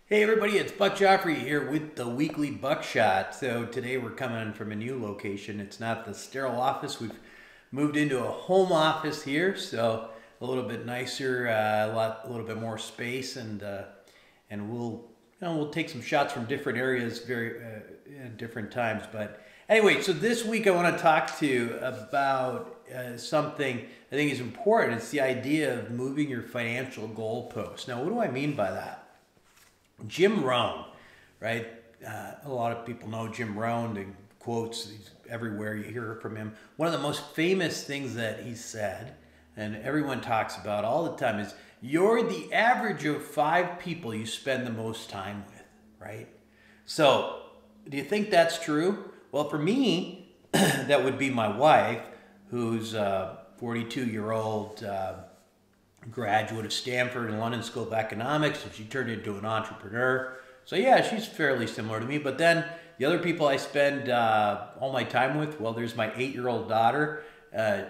Hey everybody, it's Buckshot here with the weekly Buckshot. So today we're coming from a new location. It's not the sterile office. We've moved into a home office here, so a little bit nicer, a little bit more space, and we'll take some shots from different areas very at different times. But anyway, so this week I want to talk to you about something I think is important. It's the idea of moving your financial goalposts. Now, what do I mean by that? Jim Rohn, right? A lot of people know Jim Rohn. The quotes, he's everywhere, you hear from him. One of the most famous things that he said, and everyone talks about all the time, is you're the average of 5 people you spend the most time with, right? So, do you think that's true? Well, for me, that would be my wife, who's a 42-year-old graduate of Stanford and London School of Economics, and she turned into an entrepreneur. So yeah, she's fairly similar to me. But then the other people I spend all my time with, well, there's my 8-year-old daughter.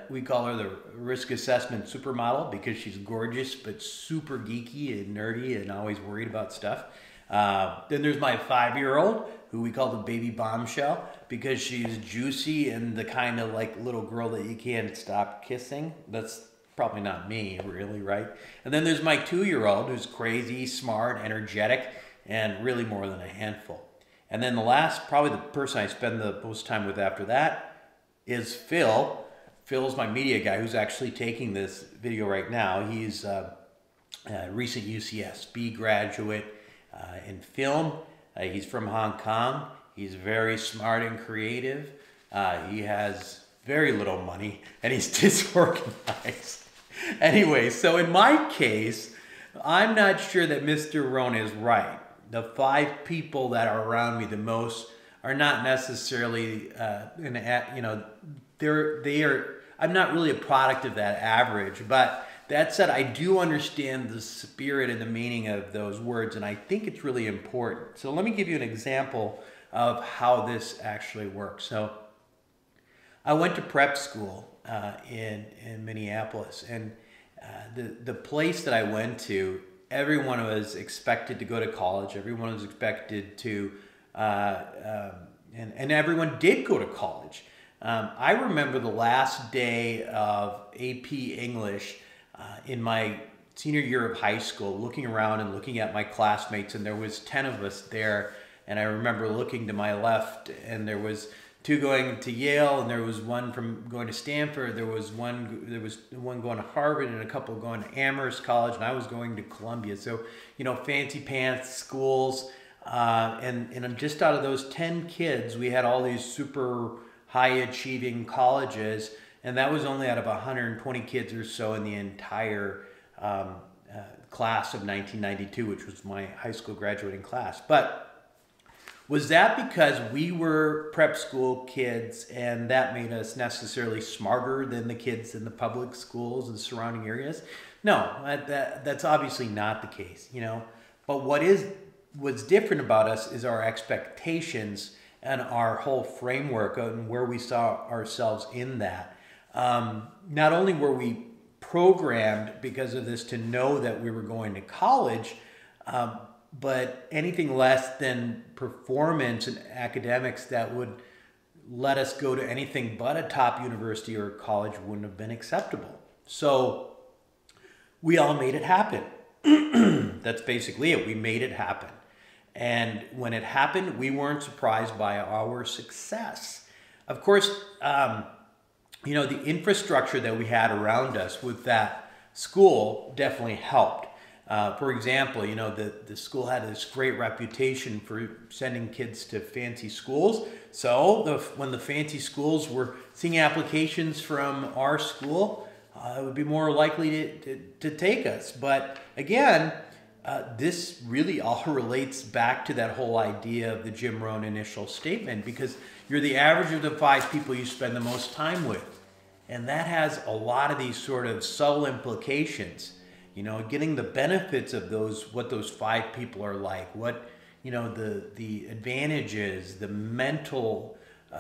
We call her the risk assessment supermodel because she's gorgeous but super geeky and nerdy and always worried about stuff. Then there's my 5-year-old, who we call the baby bombshell because she's juicy and the kind of like little girl that you can't stop kissing. That's probably not me, really, right? And then there's my 2-year-old who's crazy, smart, energetic, and really more than a handful. And then the last, probably the person I spend the most time with after that is Phil. Phil's my media guy who's actually taking this video right now. He's a recent USCB graduate in film. He's from Hong Kong. He's very smart and creative. He has very little money, and he's disorganized. Anyway, so in my case, I'm not sure that Mr. Rohn is right. The 5 people that are around me the most are not necessarily, I'm not really a product of that average. But that said, I do understand the spirit and the meaning of those words, and I think it's really important. So let me give you an example of how this actually works. So I went to prep school in Minneapolis, and the place that I went to, everyone was expected to go to college. Everyone was expected to, and everyone did go to college. I remember the last day of AP English in my senior year of high school, looking around and looking at my classmates, and there was 10 of us there. And I remember looking to my left, and there was 2 going to Yale, and there was 1 from going to Stanford. There was one going to Harvard, and a couple going to Amherst College, and I was going to Columbia. So, fancy pants schools, and just out of those 10 kids, we had all these super high achieving colleges, and that was only out of 120 kids or so in the entire class of 1992, which was my high school graduating class. But was that because we were prep school kids and that made us necessarily smarter than the kids in the public schools and surrounding areas? No, that's obviously not the case, But what's different about us is our expectations and our whole framework and where we saw ourselves in that. Not only were we programmed because of this to know that we were going to college, but anything less than performance and academics that would let us go to anything but a top university or college wouldn't have been acceptable. So we all made it happen. That's basically it. We made it happen. And when it happened, we weren't surprised by our success. Of course, the infrastructure that we had around us with that school definitely helped. For example, the school had this great reputation for sending kids to fancy schools. So when the fancy schools were seeing applications from our school, it would be more likely to take us. But again, this really all relates back to that whole idea of the Jim Rohn initial statement, because you're the average of the 5 people you spend the most time with. And that has a lot of these sort of subtle implications. Getting the benefits of what those 5 people are like, what, the advantages, the mental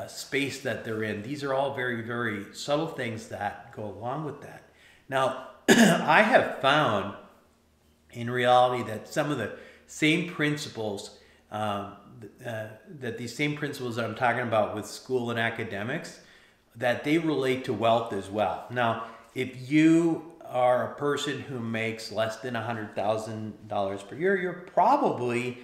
space that they're in. These are all very, very subtle things that go along with that. Now, I have found in reality that some of the same principles, that these same principles that I'm talking about with school and academics, that they relate to wealth as well. Now, if you are a person who makes less than $100,000 per year, you're probably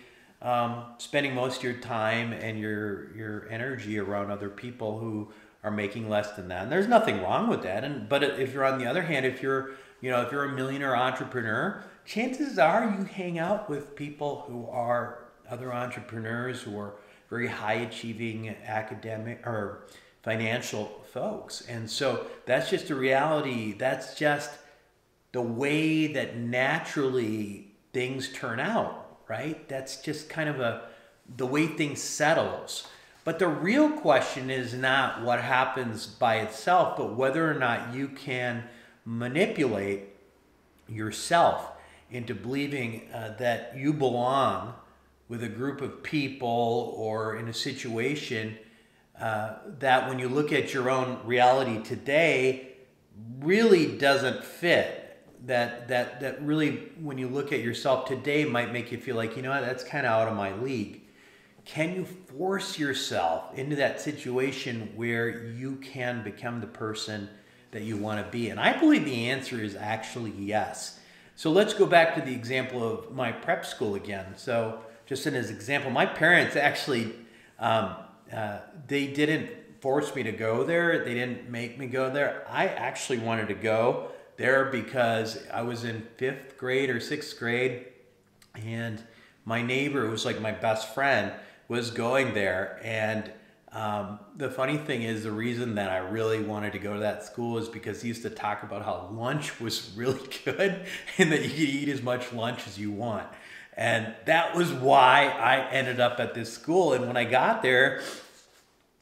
spending most of your time and your energy around other people who are making less than that. And there's nothing wrong with that. But if you're on the other hand, if you're a millionaire entrepreneur, chances are you hang out with people who are other entrepreneurs who are very high achieving academic or financial folks. And so that's just a reality. That's just the way that naturally things turn out, right? That's just kind of the way things settles. But the real question is not what happens by itself, but whether or not you can manipulate yourself into believing that you belong with a group of people or in a situation that when you look at your own reality today really doesn't fit. That really, when you look at yourself today, might make you feel like, that's kind of out of my league. Can you force yourself into that situation where you can become the person that you want to be? And I believe the answer is actually yes. So let's go back to the example of my prep school again. So just as an example, my parents actually, they didn't force me to go there. They didn't make me go there. I actually wanted to go there because I was in 5th grade or 6th grade, and my neighbor, who was like my best friend, was going there. And the funny thing is, the reason that I really wanted to go to that school is because he used to talk about how lunch was really good and that you could eat as much lunch as you want. And that was why I ended up at this school. And when I got there,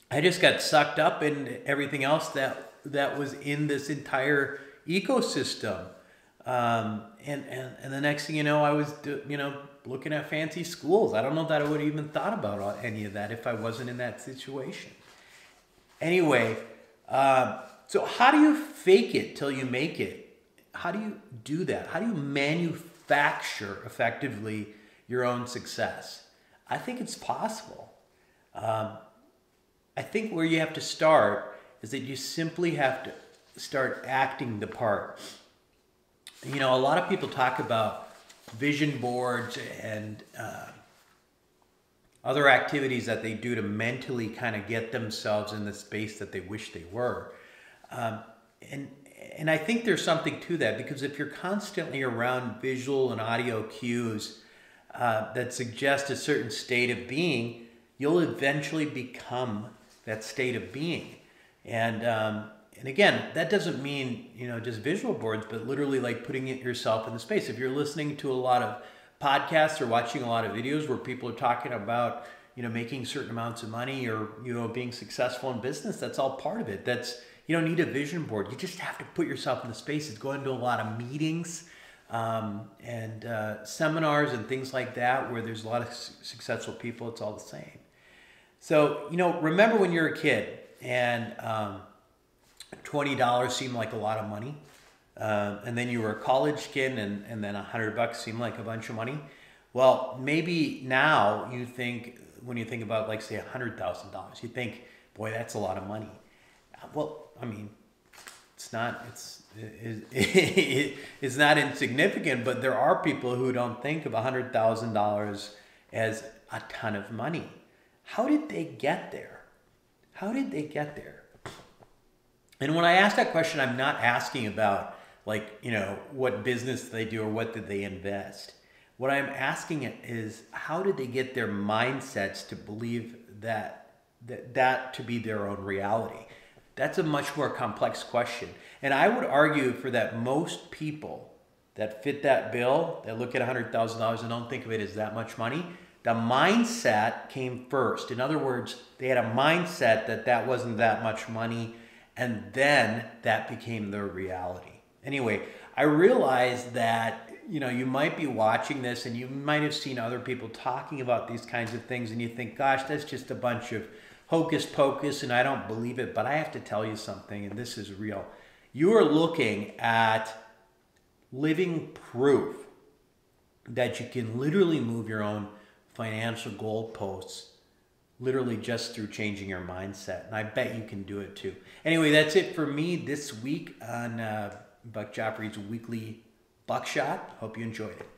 I just got sucked up in everything else that was in this entire ecosystem. And the next thing you know, I was looking at fancy schools. I don't know that I would have even thought about any of that if I wasn't in that situation. Anyway, so how do you fake it till you make it? How do you do that? How do you manufacture effectively your own success? I think it's possible. I think where you have to start is that you simply have to start acting the part. A lot of people talk about vision boards and other activities that they do to mentally kind of get themselves in the space that they wish they were. And I think there's something to that, because if you're constantly around visual and audio cues that suggest a certain state of being, you'll eventually become that state of being. And again, that doesn't mean, just visual boards, but literally like putting it yourself in the space. If you're listening to a lot of podcasts or watching a lot of videos where people are talking about, making certain amounts of money or, being successful in business, that's all part of it. You don't need a vision board. You just have to put yourself in the spaces, go into a lot of meetings and seminars and things like that where there's a lot of successful people. It's all the same. So, remember when you're a kid and $20 seemed like a lot of money, and then you were a college kid and then $100 seemed like a bunch of money. Well, maybe now you think, when you think about, like, say $100,000, you think, boy, that's a lot of money. Well, I mean, it's not insignificant, but there are people who don't think of $100,000 as a ton of money. How did they get there? How did they get there? And when I ask that question, I'm not asking about, like, what business they do or what did they invest. What I'm asking is, how did they get their mindsets to believe that to be their own reality? That's a much more complex question. And I would argue for that most people that fit that bill, that look at $100,000 and don't think of it as that much money, the mindset came first. In other words, they had a mindset that wasn't that much money, and then that became their reality. Anyway, I realized that, you might be watching this and you might have seen other people talking about these kinds of things and you think, gosh, that's just a bunch of hocus pocus and I don't believe it. But I have to tell you something, and this is real. You are looking at living proof that you can literally move your own financial goalposts literally just through changing your mindset. And I bet you can do it too. Anyway, that's it for me this week on Buck Joffrey's weekly Buckshot. Hope you enjoyed it.